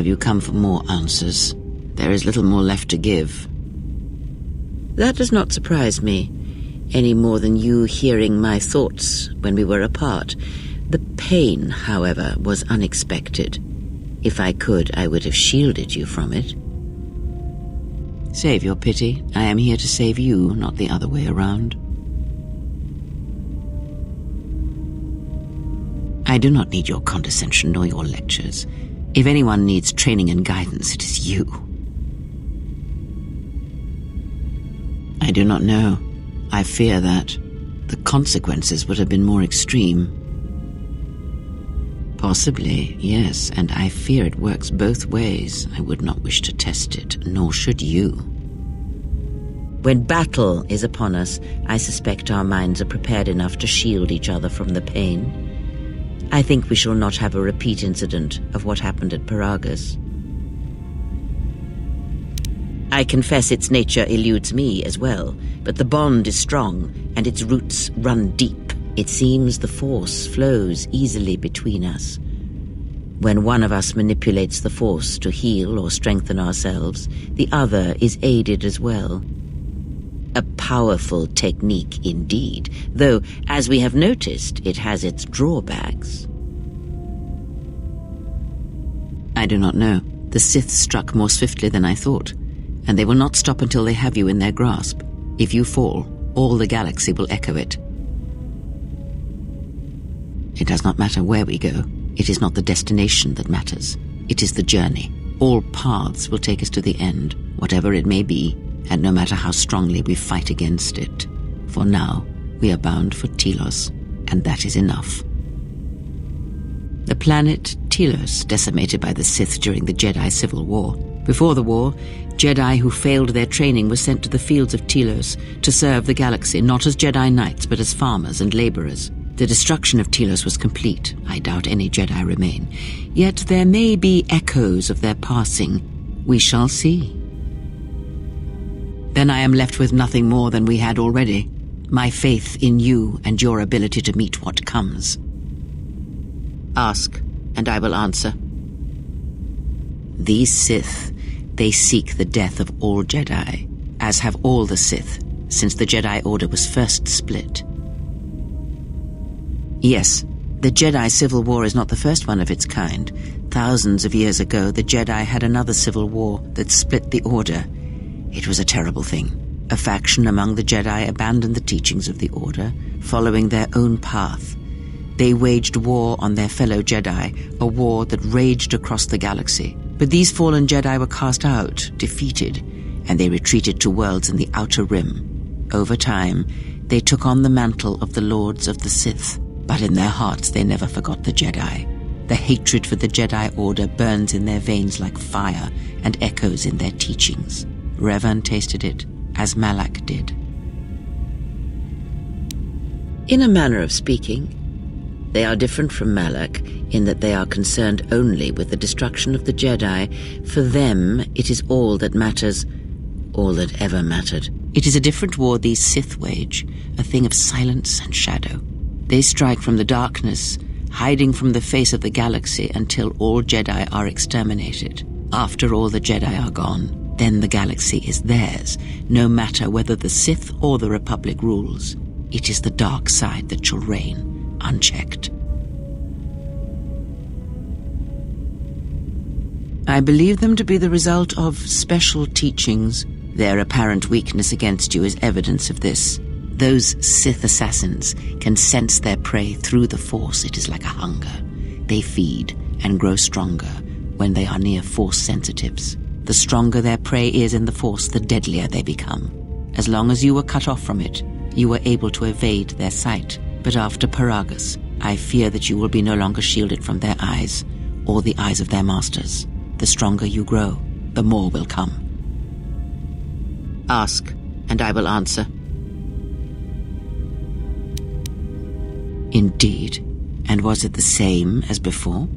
Have you come for more answers? There is little more left to give. That does not surprise me, any more than you hearing my thoughts when we were apart. The pain, however, was unexpected. If I could, I would have shielded you from it. Save your pity. I am here to save you, not the other way around. I do not need your condescension nor your lectures. If anyone needs training and guidance, it is you. I do not know. I fear that the consequences would have been more extreme. Possibly, yes, and I fear it works both ways. I would not wish to test it, nor should you. When battle is upon us, I suspect our minds are prepared enough to shield each other from the pain. I think we shall not have a repeat incident of what happened at Paragus. I confess its nature eludes me as well, but the bond is strong, and its roots run deep. It seems the Force flows easily between us. When one of us manipulates the Force to heal or strengthen ourselves, the other is aided as well. A powerful technique indeed, though, as we have noticed, it has its drawbacks. I do not know. The Sith struck more swiftly than I thought, and they will not stop until they have you in their grasp. If you fall, all the galaxy will echo it. It does not matter where we go. It is not the destination that matters. It is the journey. All paths will take us to the end, whatever it may be, and no matter how strongly we fight against it. For now, we are bound for Telos, and that is enough. The planet Telos, decimated by the Sith during the Jedi Civil War. Before the war, Jedi who failed their training were sent to the fields of Telos to serve the galaxy, not as Jedi Knights, but as farmers and laborers. The destruction of Telos was complete. I doubt any Jedi remain. Yet there may be echoes of their passing. We shall see. Then I am left with nothing more than we had already. My faith in you and your ability to meet what comes. Ask, and I will answer. These Sith, they seek the death of all Jedi, as have all the Sith, since the Jedi Order was first split. Yes, the Jedi Civil War is not the first one of its kind. Thousands of years ago, the Jedi had another civil war that split the Order. It was a terrible thing. A faction among the Jedi abandoned the teachings of the Order, following their own path. They waged war on their fellow Jedi, a war that raged across the galaxy. But these fallen Jedi were cast out, defeated, and they retreated to worlds in the Outer Rim. Over time, they took on the mantle of the Lords of the Sith. But in their hearts they never forgot the Jedi. The hatred for the Jedi Order burns in their veins like fire and echoes in their teachings. Revan tasted it, as Malak did. In a manner of speaking, they are different from Malak in that they are concerned only with the destruction of the Jedi. For them, it is all that matters, all that ever mattered. It is a different war these Sith wage, a thing of silence and shadow. They strike from the darkness, hiding from the face of the galaxy until all Jedi are exterminated. After all the Jedi are gone, then the galaxy is theirs, no matter whether the Sith or the Republic rules. It is the dark side that shall reign, unchecked. I believe them to be the result of special teachings. Their apparent weakness against you is evidence of this. Those Sith assassins can sense their prey through the Force. It is like a hunger. They feed and grow stronger when they are near Force sensitives. The stronger their prey is in the Force, the deadlier they become. As long as you were cut off from it, you were able to evade their sight. But after Paragus, I fear that you will be no longer shielded from their eyes, or the eyes of their masters. The stronger you grow, the more will come. Ask, and I will answer. Indeed. And was it the same as before?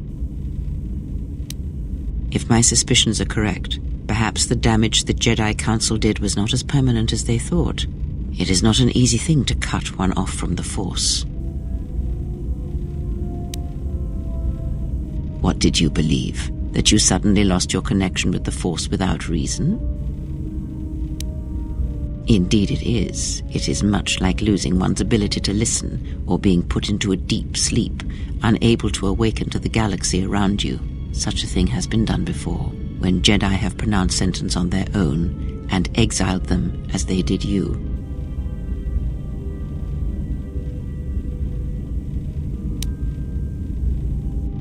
If my suspicions are correct, perhaps the damage the Jedi Council did was not as permanent as they thought. It is not an easy thing to cut one off from the Force. What did you believe? That you suddenly lost your connection with the Force without reason? Indeed it is. It is much like losing one's ability to listen or being put into a deep sleep, unable to awaken to the galaxy around you. Such a thing has been done before, when Jedi have pronounced sentence on their own and exiled them as they did you.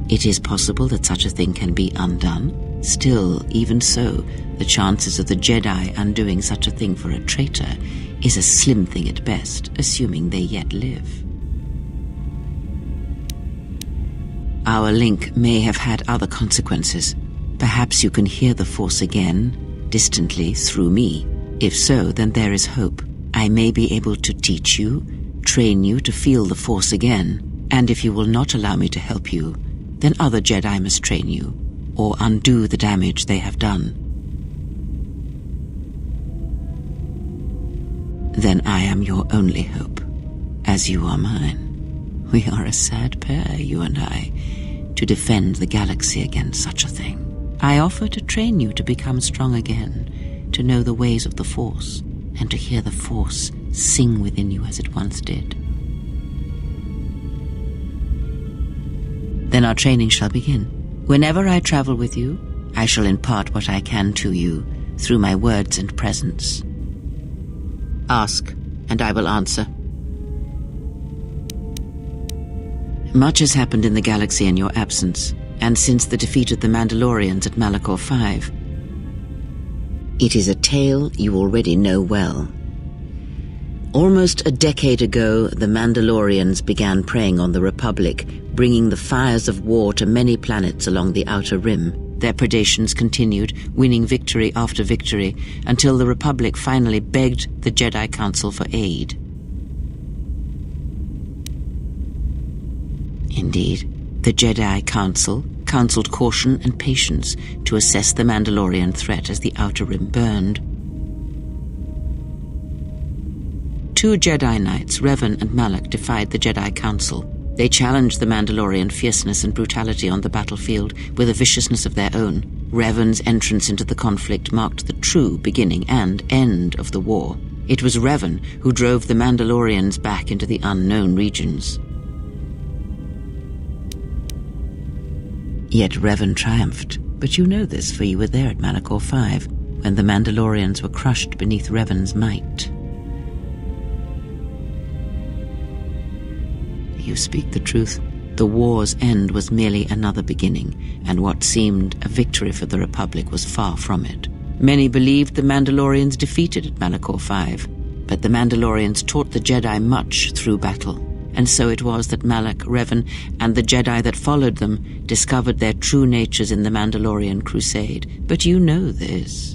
It is possible that such a thing can be undone. Still, even so, the chances of the Jedi undoing such a thing for a traitor is a slim thing at best, assuming they yet live. Our link may have had other consequences. Perhaps you can hear the Force again, distantly, through me. If so, then there is hope. I may be able to teach you, train you to feel the Force again, and if you will not allow me to help you, then other Jedi must train you, or undo the damage they have done. Then I am your only hope, as you are mine. We are a sad pair, you and I, to defend the galaxy against such a thing. I offer to train you to become strong again, to know the ways of the Force, and to hear the Force sing within you as it once did. Then our training shall begin. Whenever I travel with you, I shall impart what I can to you through my words and presence. Ask, and I will answer. Much has happened in the galaxy in your absence, and since the defeat of the Mandalorians at Malachor 5. It is a tale you already know well. Almost a decade ago, the Mandalorians began preying on the Republic, bringing the fires of war to many planets along the Outer Rim. Their predations continued, winning victory after victory, until the Republic finally begged the Jedi Council for aid. Indeed, the Jedi Council counseled caution and patience to assess the Mandalorian threat as the Outer Rim burned. 2 Jedi Knights, Revan and Malak, defied the Jedi Council. They challenged the Mandalorian fierceness and brutality on the battlefield with a viciousness of their own. Revan's entrance into the conflict marked the true beginning and end of the war. It was Revan who drove the Mandalorians back into the unknown regions. Yet Revan triumphed, but you know this, for you were there at Malachor 5, when the Mandalorians were crushed beneath Revan's might. You speak the truth. The war's end was merely another beginning, and what seemed a victory for the Republic was far from it. Many believed the Mandalorians defeated at Malachor 5, but the Mandalorians taught the Jedi much through battle, and so it was that Malak, Revan, and the Jedi that followed them discovered their true natures in the Mandalorian crusade. But you know this.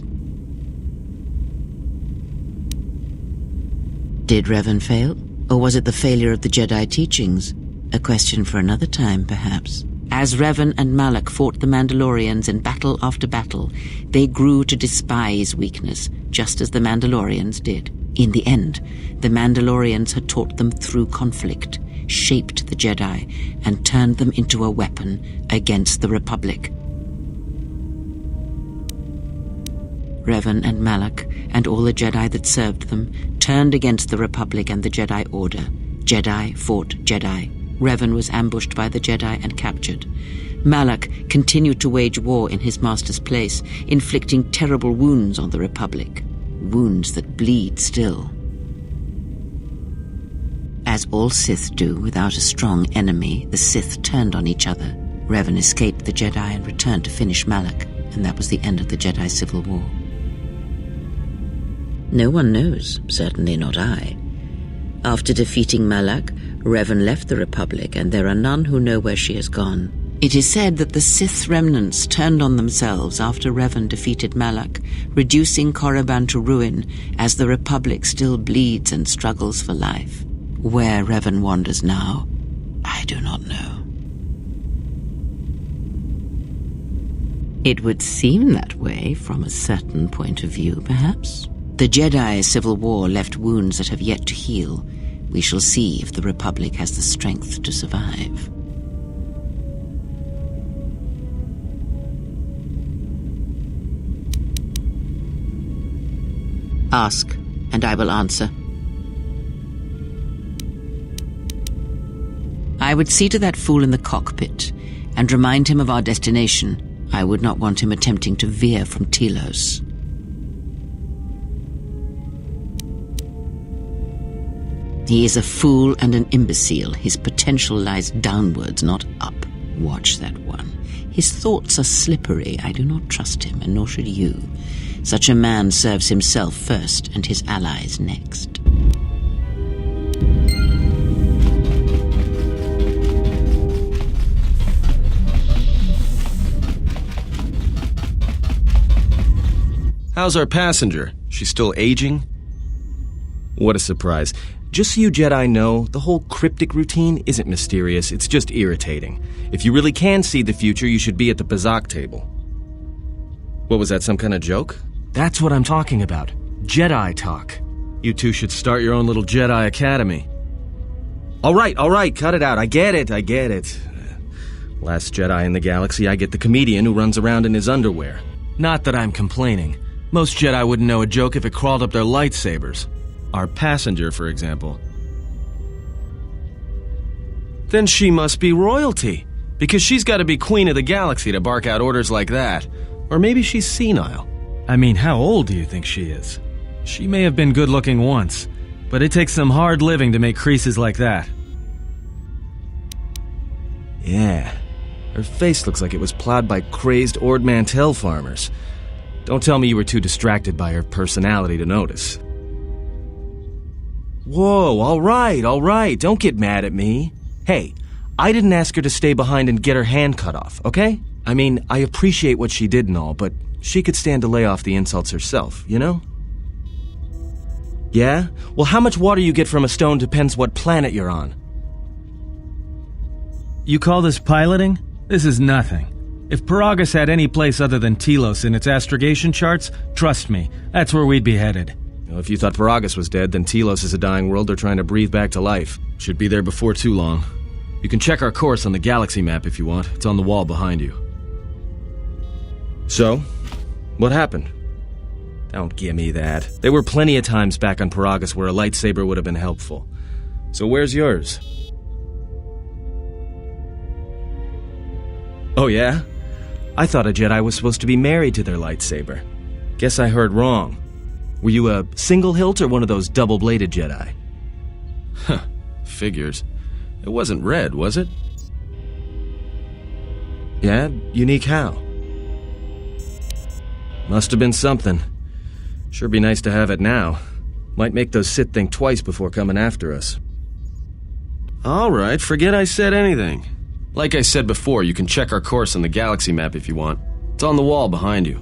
Did Revan fail? Or was it the failure of the Jedi teachings? A question for another time, perhaps. As Revan and Malak fought the Mandalorians in battle after battle, they grew to despise weakness, just as the Mandalorians did. In the end, the Mandalorians had taught them through conflict, shaped the Jedi, and turned them into a weapon against the Republic. Revan and Malak, and all the Jedi that served them, turned against the Republic and the Jedi Order. Jedi fought Jedi. Revan was ambushed by the Jedi and captured. Malak continued to wage war in his master's place, inflicting terrible wounds on the Republic. Wounds that bleed still. As all Sith do without a strong enemy, the Sith turned on each other. Revan escaped the Jedi and returned to finish Malak, and that was the end of the Jedi Civil War. No one knows, certainly not I. After defeating Malak, Revan left the Republic, and there are none who know where she has gone. It is said that the Sith remnants turned on themselves after Revan defeated Malak, reducing Korriban to ruin as the Republic still bleeds and struggles for life. Where Revan wanders now, I do not know. It would seem that way from a certain point of view, perhaps. The Jedi Civil War left wounds that have yet to heal. We shall see if the Republic has the strength to survive. Ask, and I will answer. I would see to that fool in the cockpit and remind him of our destination. I would not want him attempting to veer from Telos. He is a fool and an imbecile. His potential lies downwards, not up. Watch that one. His thoughts are slippery. I do not trust him, and nor should you. Such a man serves himself first and his allies next. How's our passenger? She's still aging? What a surprise. Just so you Jedi know, the whole cryptic routine isn't mysterious, it's just irritating. If you really can see the future, you should be at the Bazak table. What was that, some kind of joke? That's what I'm talking about. Jedi talk. You two should start your own little Jedi academy. All right, cut it out. I get it. Last Jedi in the galaxy, I get the comedian who runs around in his underwear. Not that I'm complaining. Most Jedi wouldn't know a joke if it crawled up their lightsabers. Our passenger, for example. Then she must be royalty, because she's got to be queen of the galaxy to bark out orders like that. Or maybe she's senile. I mean, how old do you think she is? She may have been good-looking once, but it takes some hard living to make creases like that. Yeah, her face looks like it was plowed by crazed Ord Mantell farmers. Don't tell me you were too distracted by her personality to notice. Whoa, all right, don't get mad at me. Hey, I didn't ask her to stay behind and get her hand cut off, okay? I mean, I appreciate what she did and all, but she could stand to lay off the insults herself, you know? Yeah? Well, how much water you get from a stone depends what planet you're on. You call this piloting? This is nothing. If Paragus had any place other than Telos in its astrogation charts, trust me, that's where we'd be headed. Well, if you thought Paragus was dead, then Telos is a dying world they're trying to breathe back to life. Should be there before too long. You can check our course on the galaxy map if you want. It's on the wall behind you. So, what happened? Don't give me that. There were plenty of times back on Paragus where a lightsaber would have been helpful. So where's yours? Oh yeah? I thought a Jedi was supposed to be married to their lightsaber. Guess I heard wrong. Were you a single hilt or one of those double-bladed Jedi? Huh, figures. It wasn't red, was it? Yeah, unique how? Must have been something. Sure be nice to have it now. Might make those Sith think twice before coming after us. Alright, forget I said anything. Like I said before, you can check our course on the galaxy map if you want. It's on the wall behind you.